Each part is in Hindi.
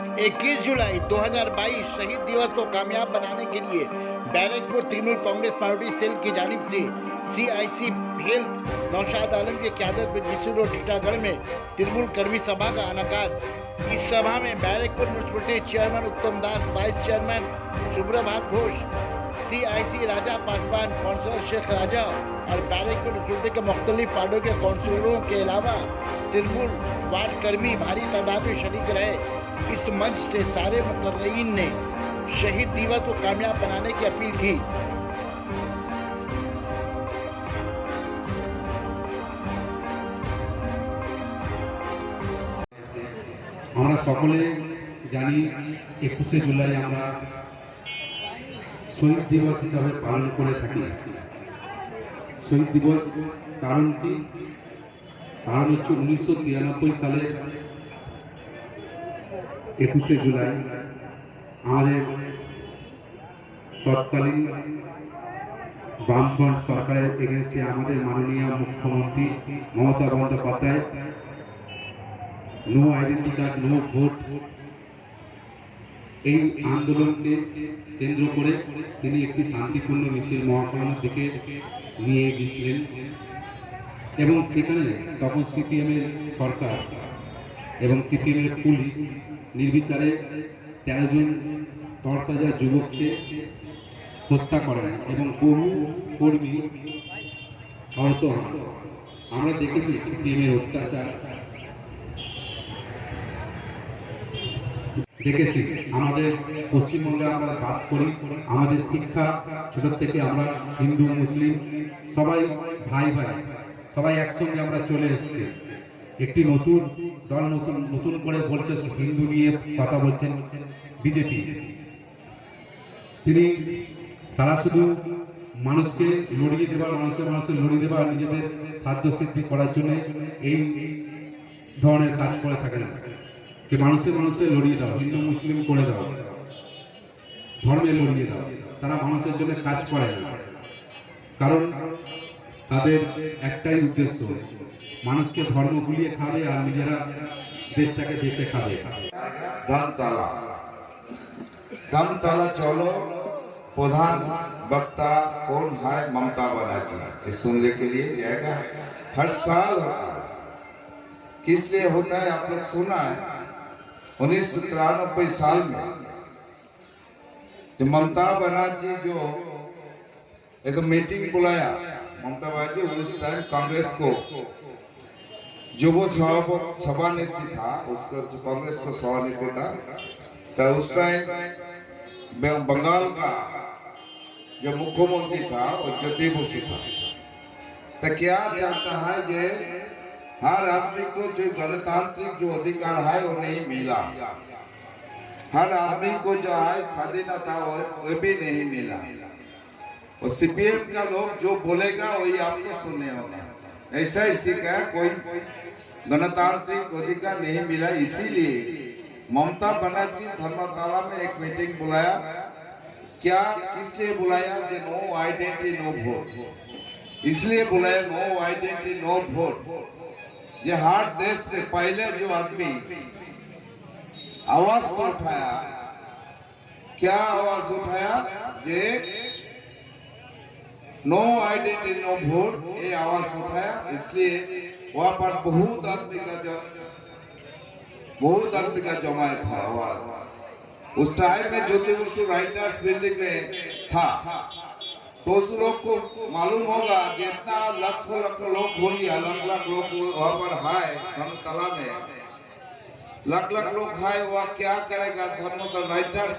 21 जुलाई 2022 शहीद दिवस को कामयाब बनाने के लिए बैरकपुर तृणमूल कांग्रेस पार्टी सेल की जानिब से CIC हेल्थ नौशाद आलम की क़यादत में जीसू रोड टीटागढ़ में तृणमूल कर्मी सभा का इनेकाद। इस सभा में बैरकपुर म्यूनसिपलिटी चेयरमैन उत्तम दास, वाइस चेयरमैन सुब्रभात घोष, CIC राजा पासवान, काउंसिलर शेख राजा और बैरकपुर म्यूनसिपलिटी के मुख्तलिफ पार्टियों के काउंसिलरों के अलावा तृणमूल वार्ड कर्मी भारी तादाद में शरीक रहे। इस मंच से सारे मुकर्ररीन ने शहीद दिवस को कामयाब बनाने की अपील की। আমরা সকলে জানি 21শে জুলাই আমরা শহীদ দিবস হিসাবে পালন করে থাকি। শহীদ দিবস কারণ কি? কারণ হচ্ছে 1993 সালে 21শে জুলাই আমাদের তৎকালীন বামফ্রন্ট সরকারের এগেনস্টে আমাদের মাননীয় মুখ্যমন্ত্রী Mamata Bandyopadhyay no identity card no vote এই আন্দোলনকে কেন্দ্র করে তিনি একটি শান্তিপূর্ণ মিছিল মহাকরণের দিকে নিয়ে গিয়েছিলেন এবং সেখানে তখন সিপিএমের সরকার এবং সিপিএমের পুলিশ নির্বিচারে 13 জন তরতাজা যুবককে হত্যা করেন এবং বহু কর্মী আহত হন। আমরা দেখেছি সিপিএমের অত্যাচার, দেখেছি আমাদের পশ্চিমবঙ্গে আমরা বাস করি, আমাদের শিক্ষা ছোট থেকে আমরা হিন্দু মুসলিম সবাই ভাই ভাই সবাই একসঙ্গে আমরা চলে এসেছি। একটি নতুন দল নতুন করে বলছে, হিন্দু নিয়ে কথা বলছেন বিজেপি। তারা শুধু মানুষকে লড়িয়ে দেবার, মানুষের লড়িয়ে দেবার, নিজেদের সাধ্য সিদ্ধি করার জন্য এই ধরনের কাজ করে থাকেন। कि মানুষের লড়িয়ে দাও, হিন্দু মুসলিম করে দাও, ধর্মে লড়িয়ে দাও। তারা মানুষের জন্য কাজ করে না, কারণ তাদের একটাই উদ্দেশ্য, মানুষকে ধর্ম গুলিয়ে খাবে আর নিজেরা দেশটাকে বেঁচে খাবে। धमताला चलो प्रधान वक्ता कौन है? ममता बनर्जी। ये सुनने के लिए जाएगा, हर साल होता है। किस लिए होता है आप लोग सुना है? 1993 साल में जो ममता बनर्जी जो एक मीटिंग बुलाया, ममता बनर्जी उस टाइम कांग्रेस को जो वो सभानेत्री था, उसको कांग्रेस को सभानेत्री था, तो उस टाइम बंगाल का जो मुख्यमंत्री था वो ज्योति बसु था। तो क्या चाहता है ये हर आदमी को जो गणतांत्रिक जो अधिकार है वो नहीं मिला, हर आदमी को जो है स्वाधीनता वो भी नहीं मिला। और CPM का लोग जो बोलेगा वही आपको सुनने होगा। ऐसा इसी का कोई गणतांत्रिक अधिकार नहीं मिला, इसीलिए ममता बनर्जी धर्मशाला में एक मीटिंग बुलाया। क्या इसलिए बुलाया कि नो आइडेंटिटी नो वोट, इसलिए बुलाया नो आइडेंटिटी नो वोट। जो हर देश से पहले जो आदमी आवाज को उठाया, क्या आवाज उठाया? जे नो आइडेंटिटी नो वोट, ये आवाज उठाया। इसलिए वहां पर बहुत आदमी का जमायत था। उस टाइम में ज्योति बसु राइटर्स बिल्डिंग में था, तो उस लोग को मालूम होगा कि इतना लाख लोग होंगे, अलग अलग लोग वहां पर है धर्मतला में, लाख लोग है। वह क्या करेगा? धर्मतला राइटर्स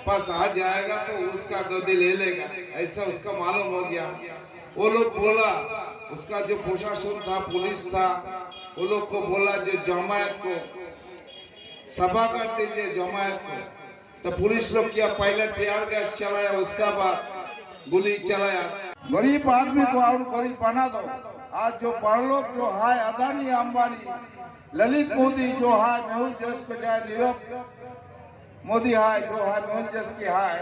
पास आ जाएगा तो उसका गद्दी ले लेगा, ऐसा उसका मालूम हो गया। वो लोग बोला, उसका जो प्रशासन था, पुलिस था, वो लोग को बोला जो जमायत को सभा कर दीजिए जमायत को। तो पुलिस लोग किया, पहले टीयर गैस चलाया, उसका बाद गोली चलाया। गरीब आदमी को और गरीब बना दो। आज जो बड़ लोग जो है, अदानी अंबानी, ललित मोदी जो है, मेहुल जस को जाए, नीरव मोदी है जो है, मेहुल जस की है,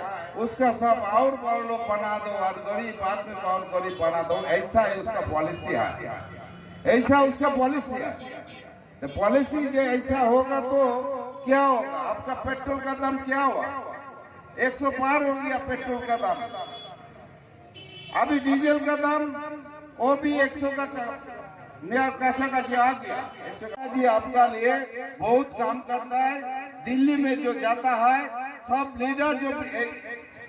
उसका सब और बड़ लोग बना दो और गरीब आदमी को और गरीब बना दो। ऐसा है उसका पॉलिसी है, ऐसा उसका पॉलिसी है। तो पॉलिसी जो ऐसा होगा तो क्या होगा? आपका पेट्रोल का दाम क्या हुआ? 100 पार हो गया पेट्रोल का दाम। अभी डीजल का दाम वो भी 100 का नया काछा आ गया। 100 जी आपका लिए बहुत काम करता है। दिल्ली में जो जाता है सब लीडर जो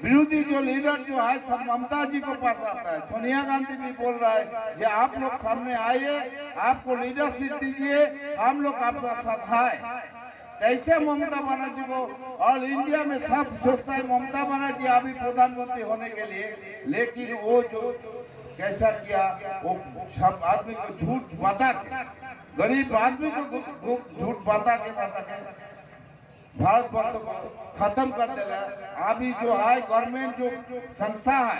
विरोधी जो लीडर जो है सब ममता जी को पास आता है। सोनिया गांधी भी बोल रहा है कि आप लोग सामने आइए, आपको लीडरशिप दीजिए, हम लोग आपका साथ है। कैसे ममता बनर्जी को ऑल इंडिया में सब सोचता है ममता बनर्जी अभी प्रधानमंत्री होने के लिए, लेकिन वो जो कैसा किया, वो सब आदमी को झूठ बता के, गरीब आदमी को झूठ बता के भारत वर्ष को खत्म कर दे रहा है। अभी जो है गवर्नमेंट जो संस्था है